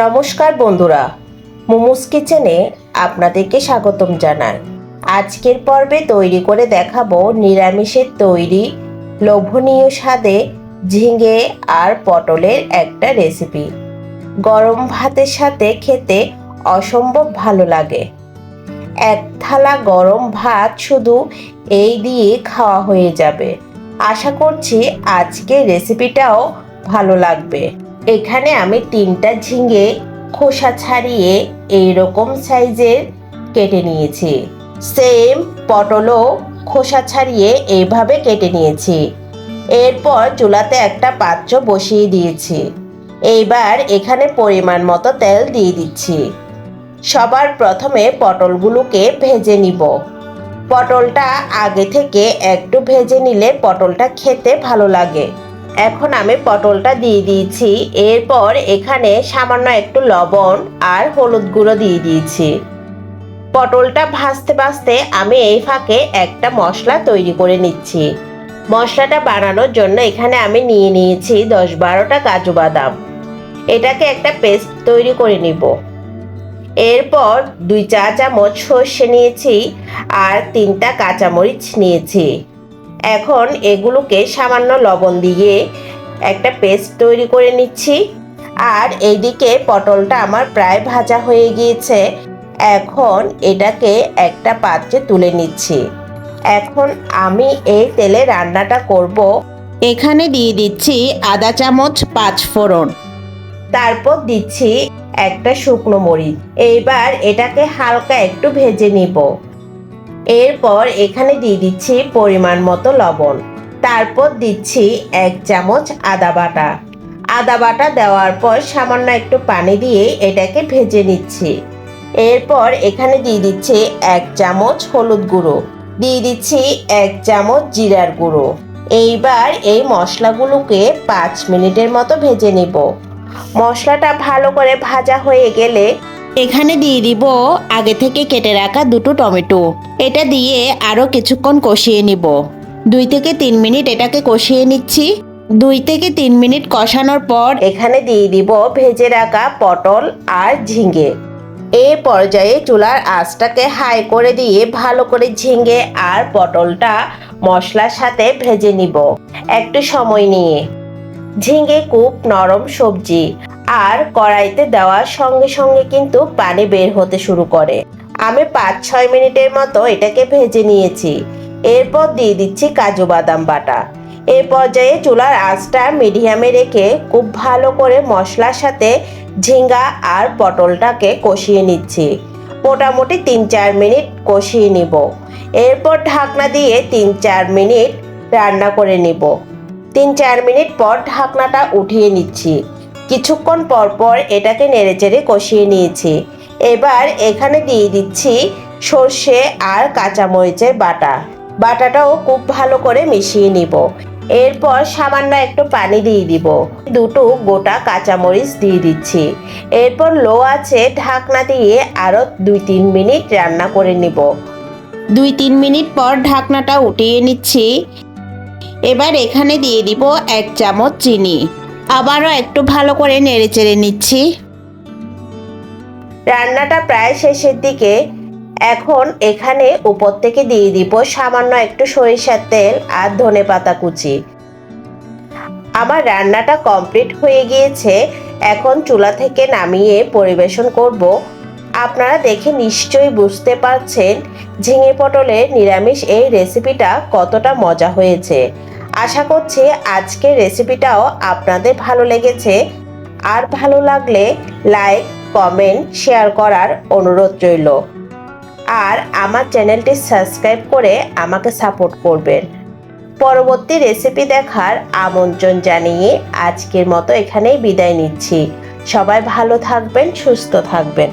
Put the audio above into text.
নমস্কার বন্ধুরা, মোমোস কিচেনে আপনাদেরকে স্বাগতম জানাই। আজকের পর্বে তৈরি করে দেখাবো নিরামিষের তৈরি লোভনীয় স্বাদে ঝিঙে আর পটলের একটা রেসিপি। গরম ভাতের সাথে খেতে অসম্ভব ভালো লাগে। এক থালা গরম ভাত শুধু এই দিয়ে খাওয়া হয়ে যাবে। আশা করছি আজকের রেসিপিটাও ভালো লাগবে। এখানে আমি 3টা ঝিঙে খোসা ছাড়িয়ে এইরকম সাইজের কেটে নিয়েছি। সেম পটলও খোসা ছাড়িয়ে এইভাবে কেটে নিয়েছি। এরপর চুলাতে একটা পাত্র বসিয়ে দিয়েছি। এইবার এখানে পরিমাণ মতো তেল দিয়ে দিচ্ছি। সবার প্রথমে পটলগুলোকে ভেজে নিব। পটলটা আগে থেকে একটু ভেজে নিলে পটলটা খেতে ভালো লাগে। এখন আমি পটলটা দিয়ে দিয়েছি। এরপর এখানে সামান্য একটু লবণ আর হলুদ গুঁড়ো দিয়ে দিয়েছি। পটলটা ভাজতে ভাজতে আমি এই ফাঁকে একটা মশলা তৈরি করে নিচ্ছি। মশলাটা বানানোর জন্য এখানে আমি নিয়ে নিয়েছি 10-12টা কাজু বাদাম। এটাকে একটা পেস্ট তৈরি করে নিব। এরপর 2 চা চামচ সর্ষে নিয়েছি আর 3টা কাঁচামরিচ নিয়েছি। এখন এগুলোকে সামান্য লবণ দিয়ে একটা পেস্ট তৈরি করে নিচ্ছি। আর এইদিকে পটলটা আমার প্রায় ভাজা হয়ে গিয়েছে। এখন এটাকে একটা পাত্রে তুলে নিচ্ছি। এখন আমি এই তেলে রান্নাটা করব। এখানে দিয়ে দিচ্ছি আদা চামচ 5 ফোড়ন, তারপর দিচ্ছি একটা শুকনো মরিচ। এইবার এটাকে হালকা একটু ভেজে নিব। এরপর এখানে দিয়ে দিচ্ছি পরিমাণ মতো লবণ, তারপর দিচ্ছি 1 চামচ আদা বাটা। আদা বাটা দেওয়ার পর সামান্য একটু পানি দিয়ে এটাকে ভেজে নিচ্ছি। এরপর এখানে দিয়ে দিচ্ছি 1 চামচ হলুদ গুঁড়ো, দিয়ে দিচ্ছি 1 চামচ জিরার গুঁড়ো। এইবার এই মশলাগুলোকে 5 মিনিটের মতো ভেজে নিব। মশলাটা ভালো করে ভাজা হয়ে গেলে এখানে দিয়ে দিব আগে থেকে কেটে রাখা 2টো টমেটো। এটা দিয়ে আরও কিছুক্ষণ কষিয়ে নিব। 2 থেকে 3 মিনিট এটাকে কষিয়ে নিচ্ছি। 2 থেকে 3 মিনিট কষানোর পর এখানে দিয়ে দিব ভেজে রাখা পটল আর ঝিঙে। এই পর্যায়ে চুলার আঁচটাকে হাই করে দিয়ে ভালো করে ঝিঙে আর পটলটা মশলার সাথে ভেজে নিব একটু সময় নিয়ে। ঝিঙে খুব নরম সবজি, আর কড়াইতে দেওয়ার সঙ্গে সঙ্গে কিন্তু পানি বের হতে শুরু করে। আমি 5-6 মিনিটের মতো এটাকে ভেজে নিয়েছি। এরপর দিয়ে দিচ্ছি কাজু বাদাম বাটা। এই পর্যায়ে চুলার আঁচটা মিডিয়ামে রেখে খুব ভালো করে মশলার সাথে ঝিঙ্গা আর পটলটাকে কষিয়ে নিচ্ছি। মোটামুটি 3-4 মিনিট কষিয়ে নিব। এরপর ঢাকনা দিয়ে 3-4 মিনিট রান্না করে নিব। 3-4 মিনিট পর ঢাকনাটা উঠিয়ে নিচ্ছি। কিছুক্ষণ পর পর এটাকে নেড়েচেড়ে কষিয়ে নিয়েছি। এবার এখানে দিয়ে দিচ্ছি সর্ষে আর কাঁচামরিচের বাটা। বাটাটাও খুব ভালো করে মিশিয়ে নিব। এরপর সামান্য একটু পানি দিয়ে দিব। 2টো গোটা কাঁচামরিচ দিয়ে দিচ্ছি। এরপর লো আছে ঢাকনা দিয়ে আরও 2-3 মিনিট রান্না করে নিব। 2-3 মিনিট পর ঢাকনাটা উঠিয়ে নিচ্ছি। এবার এখানে দিয়ে দিব 1 চামচ চিনি। আবারও একটু ভালো করে নেড়েচেড়ে নিচ্ছি। রান্নাটা প্রায় শেষের দিকে। এখন এখানে উপর থেকে দিয়ে দিব সামান্য একটু সরিষার তেল আর ধনেপাতা কুচি। আমার রান্নাটা কমপ্লিট হয়ে গিয়েছে। এখন চুলা থেকে নামিয়ে পরিবেশন করব। আপনারা দেখে নিশ্চয়ই বুঝতে পারছেন ঝিঙে পটলের নিরামিষ এই রেসিপিটা কতটা মজা হয়েছে। আশা করছি আজকের রেসিপিটাও আপনাদের ভালো লেগেছে। আর ভালো লাগলে লাইক, কমেন্ট, শেয়ার করার অনুরোধ রইল। আর আমার চ্যানেলটি সাবস্ক্রাইব করে আমাকে সাপোর্ট করবেন। পরবর্তী রেসিপি দেখার আমন্ত্রণ জানিয়ে আজকের মতো এখানেই বিদায় নিচ্ছি। সবাই ভালো থাকবেন, সুস্থ থাকবেন।